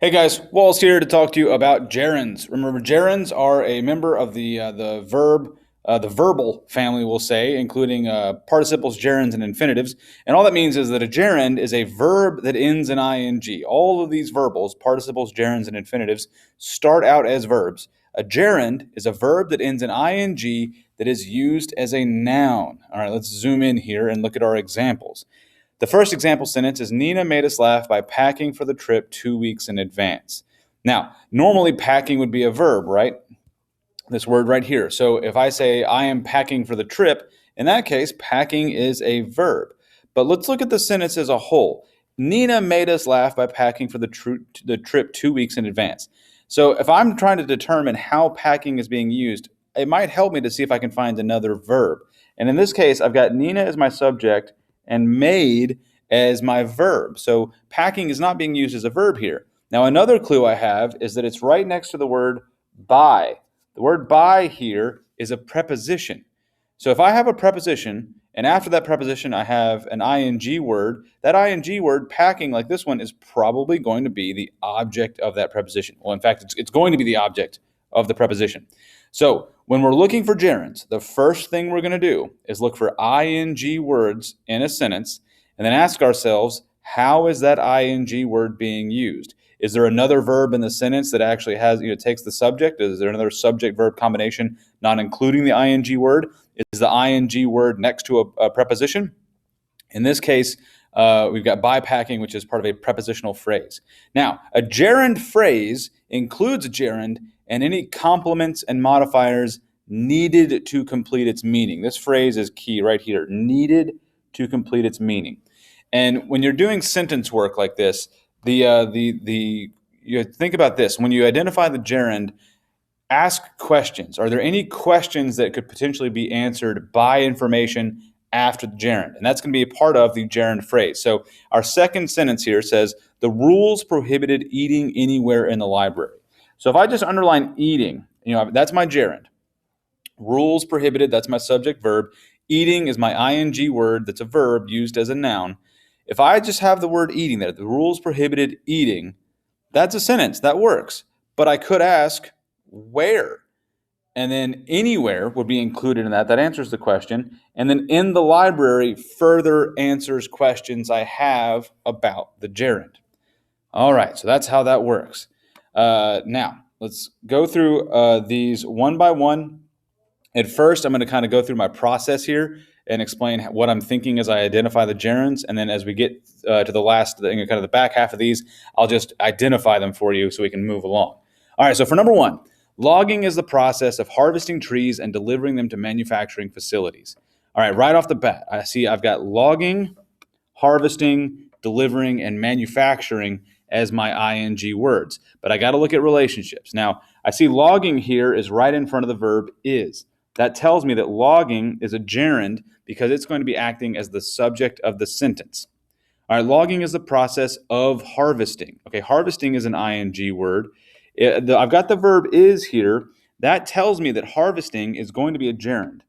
Hey guys, Wallace here to talk to you about gerunds. Remember, gerunds are a member of the verbal family, we'll say, including participles, gerunds, and infinitives. And all that means is that a gerund is a verb that ends in ing. All of these verbals, participles, gerunds, and infinitives, start out as verbs. A gerund is a verb that ends in ing that is used as a noun. All right, let's zoom in here and look at our examples. The first example sentence is Nina made us laugh by packing for the trip 2 weeks in advance. Now, normally packing would be a verb, right? This word right here. So if I say I am packing for the trip, in that case, packing is a verb. But let's look at the sentence as a whole. Nina made us laugh by packing for the trip 2 weeks in advance. So if I'm trying to determine how packing is being used, it might help me to see if I can find another verb. And in this case, I've got Nina as my subject and made as my verb. So packing is not being used as a verb here. Now, another clue I have is that it's right next to the word by. The word by here is a preposition. So if I have a preposition, and after that preposition I have an ing word, that ing word, packing like this one, is probably going to be the object of that preposition. Well, in fact, it's going to be the object of the preposition. So when we're looking for gerunds, the first thing we're going to do is look for ing words in a sentence and then ask ourselves, how is that ing word being used? Is there another verb in the sentence that actually takes the subject? Is there another subject-verb combination not including the ing word? Is the ing word next to a preposition? In this case, we've got by packing, which is part of a prepositional phrase. Now, a gerund phrase includes a gerund and any complements and modifiers needed to complete its meaning. This phrase is key right here, needed to complete its meaning. And when you're doing sentence work like this, you think about this. When you identify the gerund, ask questions. Are there any questions that could potentially be answered by information after the gerund? And that's going to be a part of the gerund phrase. So our second sentence here says, the rules prohibited eating anywhere in the library. So if I just underline eating, that's my gerund. Rules prohibited, that's my subject verb. Eating is my ing word, that's a verb used as a noun. If I just have the word eating there, the rules prohibited eating, that's a sentence, that works. But I could ask, where? And then anywhere would be included in that. That answers the question. And then in the library further answers questions I have about the gerund. All right, so that's how that works. Now, let's go through these one by one. At first, I'm going to kind of go through my process here and explain what I'm thinking as I identify the gerunds. And then as we get to the last, kind of the back half of these, I'll just identify them for you so we can move along. All right, so for number one, logging is the process of harvesting trees and delivering them to manufacturing facilities. All right, right off the bat, I see I've got logging, harvesting, delivering, and manufacturing as my ing words. But I got to look at relationships. Now, I see logging here is right in front of the verb is. That tells me that logging is a gerund because it's going to be acting as the subject of the sentence. All right, logging is the process of harvesting. Okay, harvesting is an ing word. I've got the verb is here. That tells me that harvesting is going to be a gerund.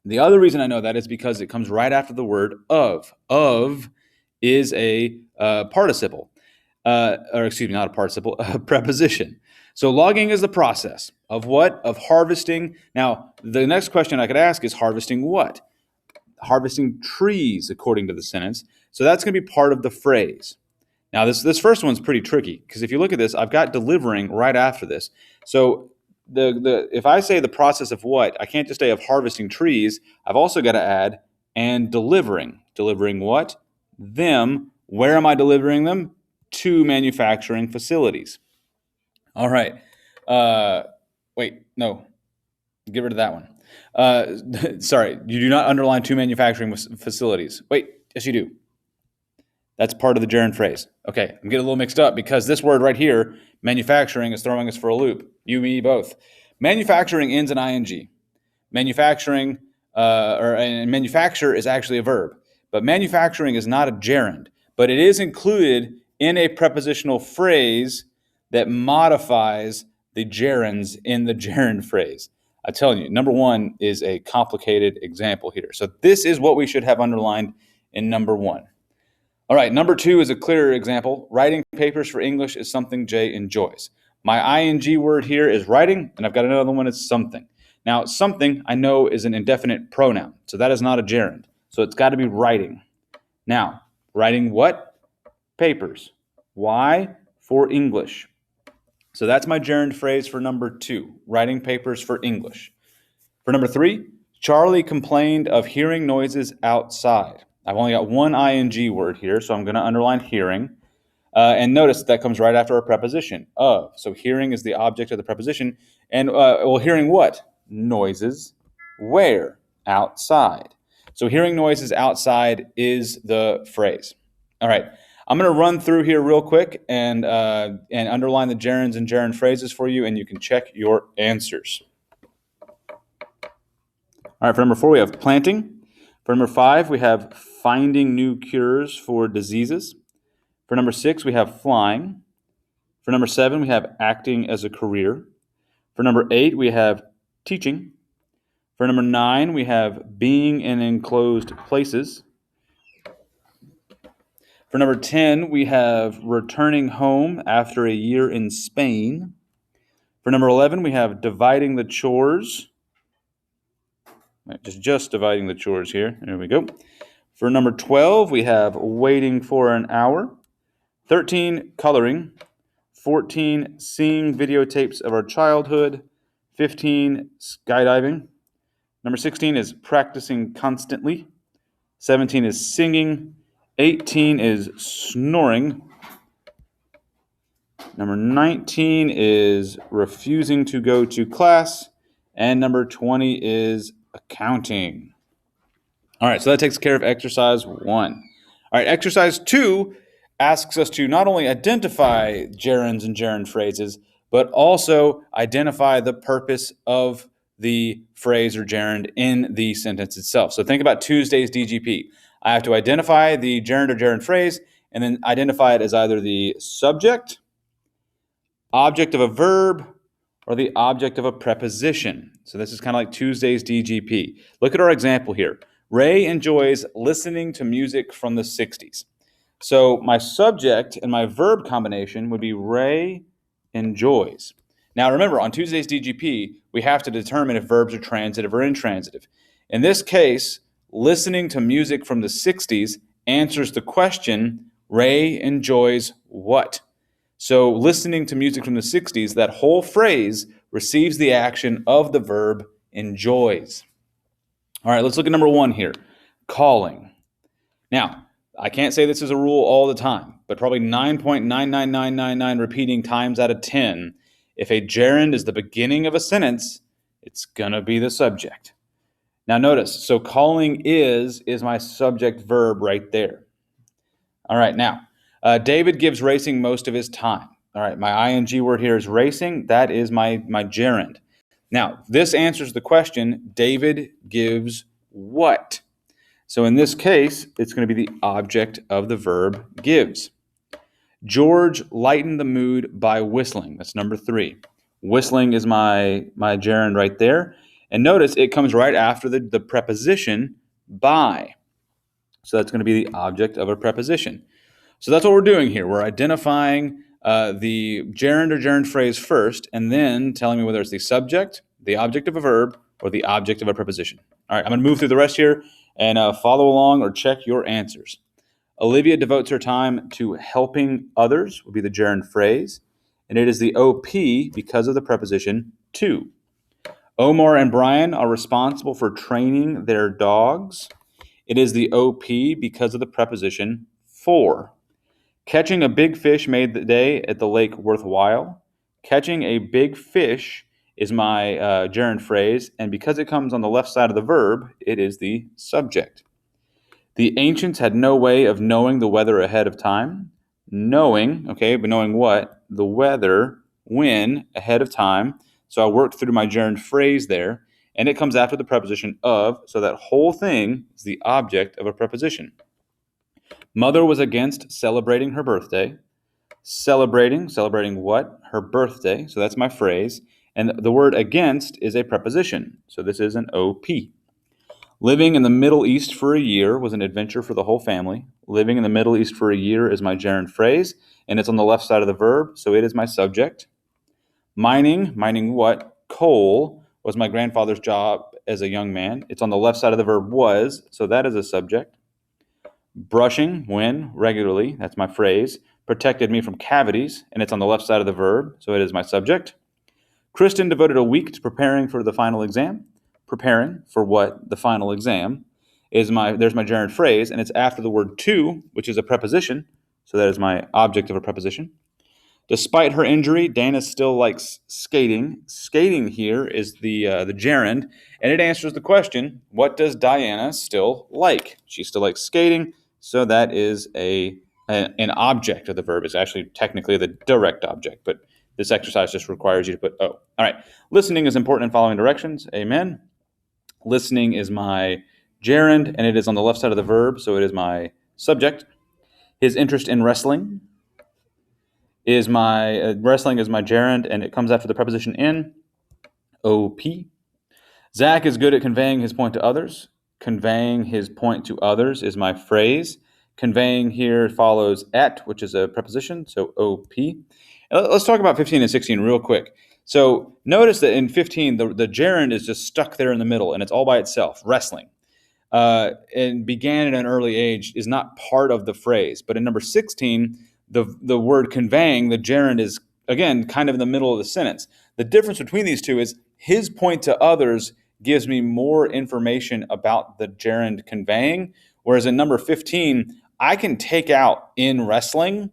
The other reason I know that is because it comes right after the word of. Of is a participle. Or excuse me, not a participle, a preposition. So logging is the process of what? Of harvesting. Now, the next question I could ask is harvesting what? Harvesting trees, according to the sentence. So that's going to be part of the phrase. Now, this first one's pretty tricky because if you look at this, I've got delivering right after this. So if I say the process of what, I can't just say of harvesting trees. I've also got to add and delivering. Delivering what? Them. Where am I delivering them? To manufacturing facilities. All right. Wait, no. Get rid of that one. Sorry, you do not underline to manufacturing facilities. Wait, yes you do. That's part of the gerund phrase. Okay, I'm getting a little mixed up because this word right here, manufacturing, is throwing us for a loop. You, me, both. Manufacturing ends in ing. Manufacturing, and manufacture is actually a verb. But manufacturing is not a gerund, but it is included in a prepositional phrase that modifies the gerunds in the gerund phrase. I'm telling you, number one is a complicated example here. So this is what we should have underlined in number one. All right, number 2 is a clearer example. Writing papers for English is something Jay enjoys. My ing word here is writing, and I've got another one is something. Now, something I know is an indefinite pronoun, so that is not a gerund. So it's got to be writing. Now, writing what? Papers. Why? For English. So that's my gerund phrase for number 2, writing papers for English. For number 3, Charlie complained of hearing noises outside. I've only got one ing word here, so I'm going to underline hearing. And notice that comes right after a preposition, of. So hearing is the object of the preposition. And, hearing what? Noises. Where? Outside. So hearing noises outside is the phrase. All right. I'm going to run through here real quick and underline the gerunds and gerund phrases for you, and you can check your answers. All right, for number 4, we have planting. For number 5, we have finding new cures for diseases. For number 6, we have flying. For number 7, we have acting as a career. For number 8, we have teaching. For number 9, we have being in enclosed places. For number 10, we have returning home after a year in Spain. For number 11, we have dividing the chores. Just dividing the chores here. There we go. For number 12, we have waiting for an hour. 13, coloring. 14, seeing videotapes of our childhood. 15, skydiving. Number 16 is practicing constantly. 17 is singing. 18 is snoring. Number 19 is refusing to go to class. And number 20 is accounting. All right, so that takes care of exercise 1. All right, exercise 2 asks us to not only identify gerunds and gerund phrases, but also identify the purpose of the phrase or gerund in the sentence itself. So think about Tuesday's DGP. I have to identify the gerund or gerund phrase and then identify it as either the subject, object of a verb, or the object of a preposition. So this is kind of like Tuesday's DGP. Look at our example here. Ray enjoys listening to music from the 60s. So my subject and my verb combination would be Ray enjoys. Now remember, on Tuesday's DGP, we have to determine if verbs are transitive or intransitive. In this case, listening to music from the 60s answers the question, Ray enjoys what? So listening to music from the 60s, that whole phrase receives the action of the verb enjoys. All right, let's look at number 1 here, calling. Now, I can't say this is a rule all the time, but probably 9.99999 repeating times out of 10, if a gerund is the beginning of a sentence, it's going to be the subject. Now notice, so calling is my subject verb right there. All right, now, David gives racing most of his time. All right, my ing word here is racing. That is my gerund. Now, this answers the question, David gives what? So in this case, it's going to be the object of the verb gives. George lightened the mood by whistling. That's number 3. Whistling is my gerund right there. And notice it comes right after the preposition by. So that's going to be the object of a preposition. So that's what we're doing here. We're identifying the gerund or gerund phrase first, and then telling me whether it's the subject, the object of a verb, or the object of a preposition. All right, I'm going to move through the rest here and follow along or check your answers. Olivia devotes her time to helping others, would be the gerund phrase, and it is the OP because of the preposition to. Omar and Brian are responsible for training their dogs. It is the OP because of the preposition for. Catching a big fish made the day at the lake worthwhile. Catching a big fish is my gerund phrase, and because it comes on the left side of the verb, it is the subject. The ancients had no way of knowing the weather ahead of time. Knowing, okay, but knowing what? The weather, when, ahead of time. So I worked through my gerund phrase there, and it comes after the preposition of, so that whole thing is the object of a preposition. Mother was against celebrating her birthday. Celebrating what? Her birthday. So that's my phrase. And the word against is a preposition. So this is an OP. Living in the Middle East for a year was an adventure for the whole family. living in the Middle East for a year is my gerund phrase, and it's on the left side of the verb, so it is my subject. Mining what? Coal was my grandfather's job as a young man. It's on the left side of the verb was, so that is a subject. Brushing, when, regularly, that's my phrase, protected me from cavities, and it's on the left side of the verb, so it is my subject. Kristen devoted a week to preparing for the final exam. Preparing for what? The final exam. There's my gerund phrase, and it's after the word to, which is a preposition, so that is my object of a preposition. Despite her injury, Dana still likes skating. Skating here is the gerund, and it answers the question, what does Diana still like? She still likes skating, so that is an object of the verb. It's actually technically the direct object, but this exercise just requires you to put O. All right, listening is important in following directions. Amen. Listening is my gerund, and it is on the left side of the verb, so it is my subject. His interest in wrestling is my wrestling is my gerund, and it comes after the preposition in, OP. Zach is good at conveying his point to others. Conveying his point to others is my phrase. Conveying here follows at, which is a preposition, so OP. Let's talk about 15 and 16 real quick. So notice that in 15, the gerund is just stuck there in the middle, and it's all by itself, wrestling. And began at an early age is not part of the phrase. But in number 16, the word conveying, the gerund, is, again, kind of in the middle of the sentence. The difference between these two is his point to others gives me more information about the gerund conveying, whereas in number 15, I can take out in wrestling,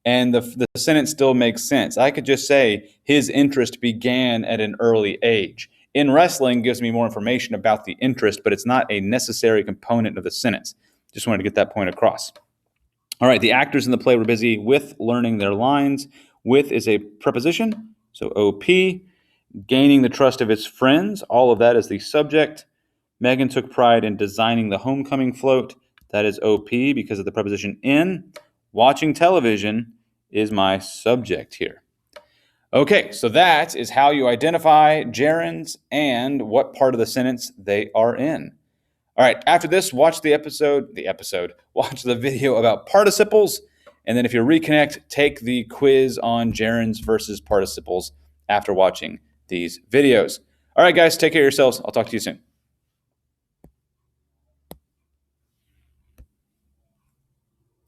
and the sentence still makes sense. I could just say his interest began at an early age. In wrestling gives me more information about the interest, but it's not a necessary component of the sentence. Just wanted to get that point across. All right, the actors in the play were busy with learning their lines. With is a preposition, so OP. Gaining the trust of his friends, all of that is the subject. Megan took pride in designing the homecoming float. That is OP because of the preposition in. Watching television is my subject here. Okay, so that is how you identify gerunds and what part of the sentence they are in. All right, after this, watch watch the video about participles, and then if you ReConnect, take the quiz on gerunds versus participles after watching these videos. All right, guys, take care of yourselves. I'll talk to you soon.